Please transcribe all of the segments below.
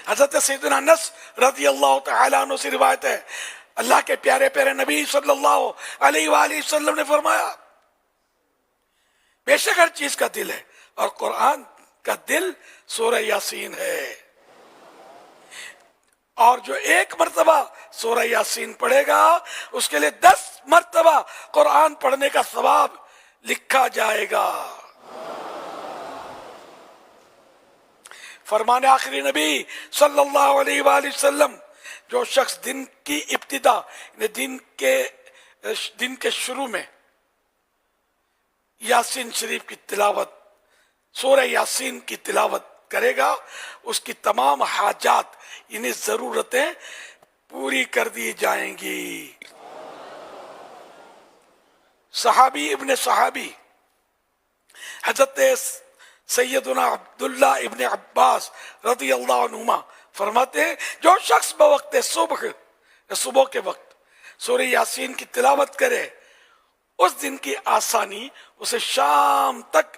حضرت سیدنا انس رضی اللہ تعالیٰ عنہ سے روایت ہے، اللہ کے پیارے پیارے نبی صلی اللہ علیہ وآلہ وسلم نے فرمایا بے شک ہر چیز کا دل ہے اور قرآن کا دل سورہ یاسین ہے، اور جو ایک مرتبہ سورہ یاسین پڑھے گا اس کے لیے 10 مرتبہ قرآن پڑھنے کا ثواب لکھا جائے گا۔ فرمان آخری نبی صلی اللہ علیہ وآلہ وسلم، جو شخص دن کی ابتدا دن کے شروع میں یاسین شریف کی تلاوت، سورہ یاسین کی تلاوت کرے گا، اس کی تمام حاجات یعنی ضرورتیں پوری کر دی جائیں گی۔ صحابی ابن صحابی حضرت سیدنا عبداللہ ابن عباس رضی اللہ عنہما فرماتے ہیں، جو شخص بوقت صبح کے وقت سورہ یاسین کی تلاوت کرے، اس دن کی آسانی اسے شام تک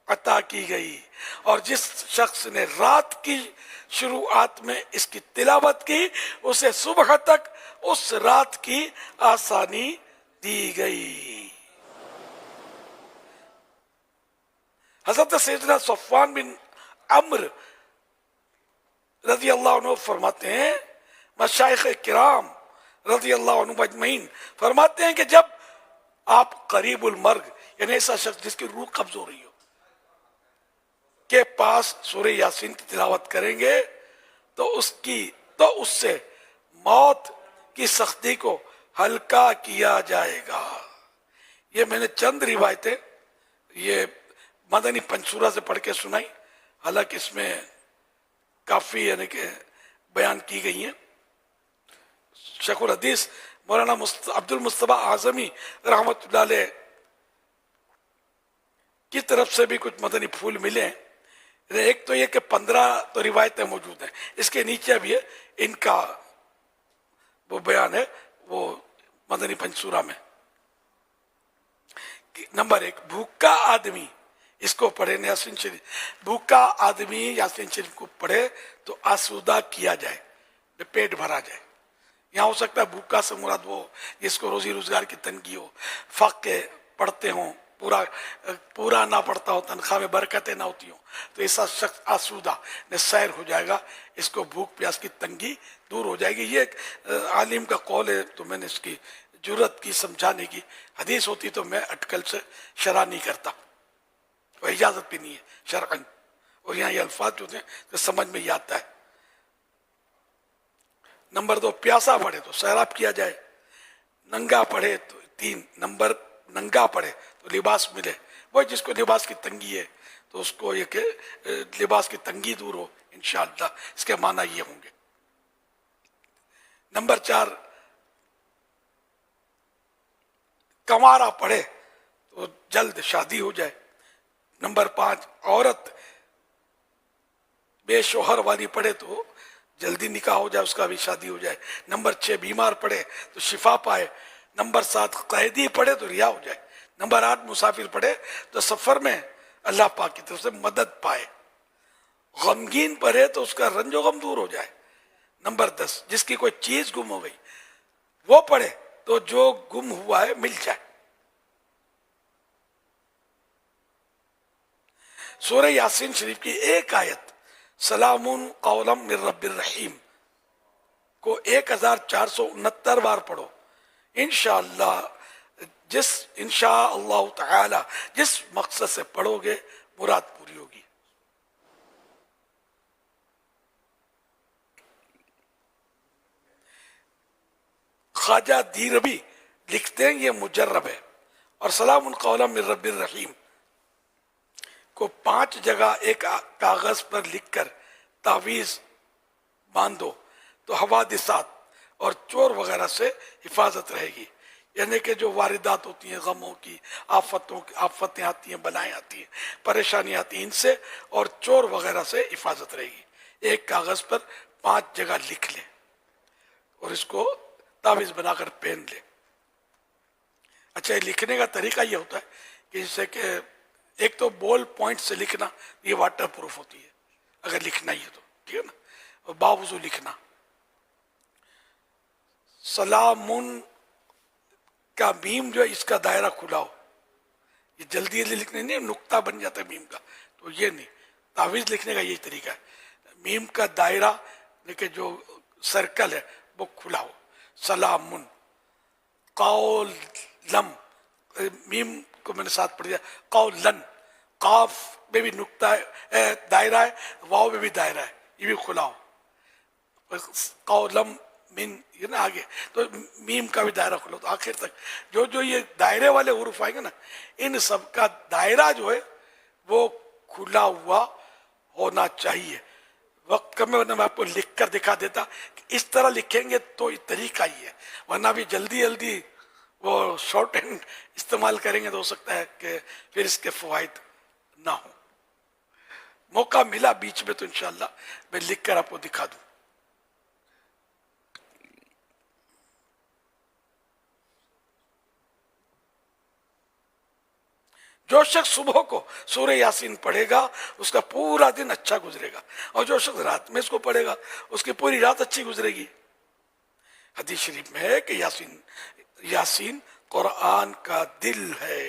عطا کی گئی، اور جس شخص نے رات کی شروعات میں اس کی تلاوت کی اسے صبح تک اس رات کی آسانی دی گئی۔ حضرت سیدنا صفوان بن عمرو رضی اللہ عنہ فرماتے ہیں، مشائخ کرام رضی اللہ عنہ اجمعین فرماتے ہیں کہ جب آپ قریب المرگ یعنی ایسا شخص جس کی روح قبض ہو رہی ہو کے پاس سورہ یاسین کی تلاوت کریں گے تو اس سے موت کی سختی کو ہلکا کیا جائے گا۔ یہ میں نے چند روایتیں یہ مدنی پنچورہ سے پڑھ کے سنائی، حالانکہ اس میں کافی یعنی کہ بیان کی گئی ہیں۔ شیخ الحدیث مولانا عبد المصطفیٰ اعظمی رحمۃ اللہ علیہ کی طرف سے بھی کچھ مدنی پھول ملے ہیں۔ ایک تو یہ کہ 15 تو روایتیں موجود ہیں، اس کے نیچے بھی ہے ان کا وہ بیان ہے وہ مدنی پنچورہ میں۔ نمبر 1، بھوکا آدمی اس کو پڑھے یاسین شریف، بھوکا آدمی یاسین شریف کو پڑھے تو آسودہ کیا جائے، پیٹ بھرا جائے۔ یہاں ہو سکتا ہے بھوکا سے مراد وہ جس کو روزی روزگار کی تنگی ہو، فقہ پڑھتے ہوں، پورا نہ پڑھتا ہو، تنخواہ میں برکتیں نہ ہوتی ہوں، تو ایسا شخص آسودہ سیر ہو جائے گا، اس کو بھوک پیاس کی تنگی دور ہو جائے گی۔ یہ ایک عالم کا قول ہے، تو میں نے اس کی جرت کی سمجھانے کی، حدیث ہوتی تو میں اٹکل سے شرح نہیں کرتا، اور اجازت بھی نہیں ہے شرعاً، اور یہاں یہ الفاظ جو ہیں تو سمجھ میں ہی آتا ہے۔ نمبر 2، پیاسا پڑھے تو سیراب کیا جائے، ننگا پڑھے تو 3 نمبر ننگا پڑھے تو لباس ملے، وہ جس کو لباس کی تنگی ہے تو اس کو یہ کہ لباس کی تنگی دور ہو، انشاءاللہ اس کے معنی یہ ہوں گے۔ نمبر 4، کنوارا پڑھے تو جلد شادی ہو جائے۔ نمبر 5، عورت بے شوہر والی پڑھے تو جلدی نکاح ہو جائے، اس کا بھی شادی ہو جائے۔ نمبر 6، بیمار پڑھے تو شفا پائے۔ نمبر 7، قیدی پڑھے تو رہا ہو جائے۔ نمبر 8، مسافر پڑھے تو سفر میں اللہ پاک کی طرف سے مدد پائے۔ غمگین پڑھے تو اس کا رنج و غم دور ہو جائے۔ نمبر 10، جس کی کوئی چیز گم ہو گئی وہ پڑھے تو جو گم ہوا ہے مل جائے۔ سورہ یاسین شریف کی ایک آیت سلام قولا من رب الرحیم کو 1469 بار پڑھو، انشاءاللہ انشاءاللہ تعالی جس مقصد سے پڑھو گے مراد پوری ہوگی۔ خواجہ دیربی لکھتے ہیں یہ مجرب ہے، اور سلام قولا من رب الرحیم کو 5 جگہ ایک کاغذ پر لکھ کر تعویذ باندھو تو حوادثات اور چور وغیرہ سے حفاظت رہے گی، یعنی کہ جو واردات ہوتی ہیں، غموں کی، آفتیں آتی ہیں، بلائیں آتی ہیں، پریشانی آتی ہیں، ان سے اور چور وغیرہ سے حفاظت رہے گی۔ ایک کاغذ پر 5 جگہ لکھ لے اور اس کو تعویذ بنا کر پہن لے۔ اچھا، لکھنے کا طریقہ یہ ہوتا ہے کہ جیسے کہ ایک تو بول پوائنٹ سے لکھنا، یہ واٹر پروف ہوتی ہے اگر لکھنا ہی ہے تو، ٹھیک ہے نا، اور باوضو لکھنا. سلامن کا میم جو ہے اس کا دائرہ کھلا ہو. یہ جلدی جلدی لکھنے نہیں، نقطہ بن جاتا ہے میم کا، تو یہ نہیں. تعویذ لکھنے کا یہی طریقہ ہے، میم کا دائرہ لیکن جو سرکل ہے وہ کھلا ہو. سلامن قولم، میم کو میں نے ساتھ پڑھ دیا. قولن، قاف میں بھی نقطہ ہے، دائرہ ہے، واو میں بھی دائرہ ہے، یہ بھی کھلا ہو. قولم من، یہ نا آگے تو میم کا بھی دائرہ کھلا ہو. تو آخر تک جو جو یہ دائرے والے حروف آئیں گے نا، ان سب کا دائرہ جو ہے وہ کھلا ہوا ہونا چاہیے. وقت کم ہے ورنہ میں آپ کو لکھ کر دکھا دیتا کہ اس طرح لکھیں گے تو یہ طریقہ ہی ہے، ورنہ بھی جلدی جلدی وہ شارٹ ہینڈ استعمال کریں گے تو ہو سکتا ہے کہ پھر اس کے فوائد نہ ہوں. موقع ملا بیچ میں تو انشاءاللہ میں لکھ کر آپ کو دکھا دوں. جو شخص صبح کو سورہ یاسین پڑھے گا اس کا پورا دن اچھا گزرے گا، اور جو شخص رات میں اس کو پڑھے گا اس کی پوری رات اچھی گزرے گی. حدیث شریف میں ہے کہ یاسین قرآن کا دل ہے.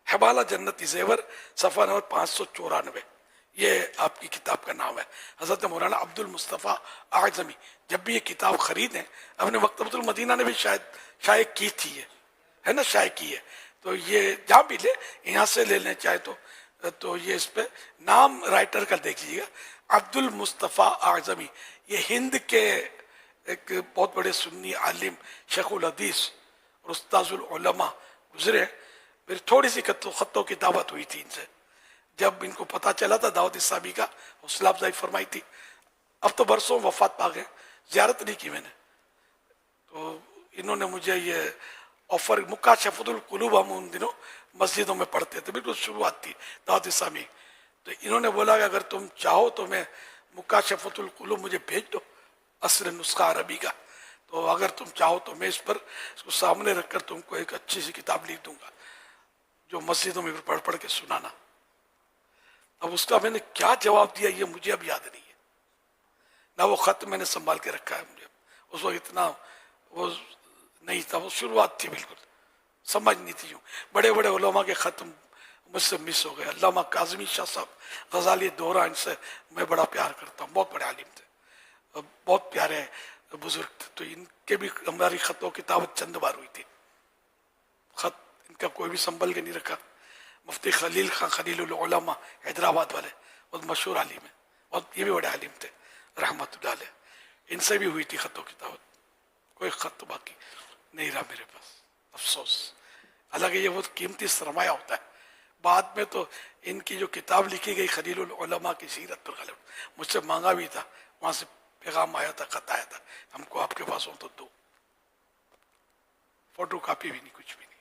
حوالہ جنتی زیور صفحہ نمبر 594، یہ آپ کی کتاب کا نام ہے. حضرت مولانا عبد المصطفیٰ اعظمی جب بھی یہ کتاب خریدیں، اپنے مکتبۃ المدینہ نے بھی شائع کی تھی، ہے نا، شائع کی ہے. تو یہ جہاں بھی لے، یہاں سے لے لیں چاہے تو یہ اس پہ نام رائٹر کا دیکھ لیجیے گا، عبد المصطفیٰ اعظمی. یہ ہند کے ایک بہت بڑے سنی عالم، شیخ الحدیث اور استاذ العلماء گزرے. پھر تھوڑی سی خط و کتابت ہوئی تھی ان سے، جب ان کو پتہ چلا تھا دعوت اسلامی کا، حوصلہ افزائی فرمائی تھی. اب تو برسوں وفات پا گئے، زیارت نہیں کی میں نے. تو انہوں نے مجھے یہ آفر، مکاشفۃ القلوب ہم ان دنوں مسجدوں میں پڑھتے تھے، بالکل شروعات تھی دعوت اسلامی. تو انہوں نے بولا کہ اگر تم چاہو تو میں مکاشفۃ القلوب مجھے بھیج دو، اصل نسخہ عربی کا، تو اگر تم چاہو تو میں اس کو سامنے رکھ کر تم کو ایک اچھی سی کتاب لکھ دوں گا جو مسجدوں میں پڑھ پڑھ کے سنانا. اب اس کا میں نے کیا جواب دیا یہ مجھے اب یاد نہیں ہے، نہ وہ خط میں نے سنبھال کے رکھا ہے. مجھے اس وقت اتنا وہ نہیں تھا، وہ شروعات تھی، بالکل سمجھ نہیں تھی. بڑے بڑے علماء کے خط مجھ سے مس ہو گئے. علامہ کاظمی شاہ صاحب غزالی دورہ، ان سے میں بڑا پیار کرتا ہوں، بہت بڑے عالم تھے، بہت پیارے بزرگ تھے. تو ان کے بھی ہماری خط و کتابت چند بار ہوئی تھی. خط ان کا کوئی بھی سنبھل کے نہیں رکھا. مفتی خلیل خان خلیل العلماء حیدرآباد والے بہت مشہور عالم ہیں، بہت یہ بھی بڑے عالم تھے رحمۃ اللہ علیہ. ان سے بھی ہوئی تھی خط و کتابت. کوئی خط باقی نہیں رہا میرے پاس، افسوس. حالانکہ یہ بہت قیمتی سرمایہ ہوتا ہے. بعد میں تو ان کی جو کتاب لکھی گئی خلیل العلماء کی سیرت الغالب، مجھ سے مانگا بھی تھا، وہاں سے پیغام آیا تھا، خط آیا تھا، ہم کو آپ کے پاس ہو تو دو. فوٹو کاپی بھی نہیں، کچھ بھی نہیں.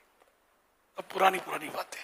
اب پرانی باتیں.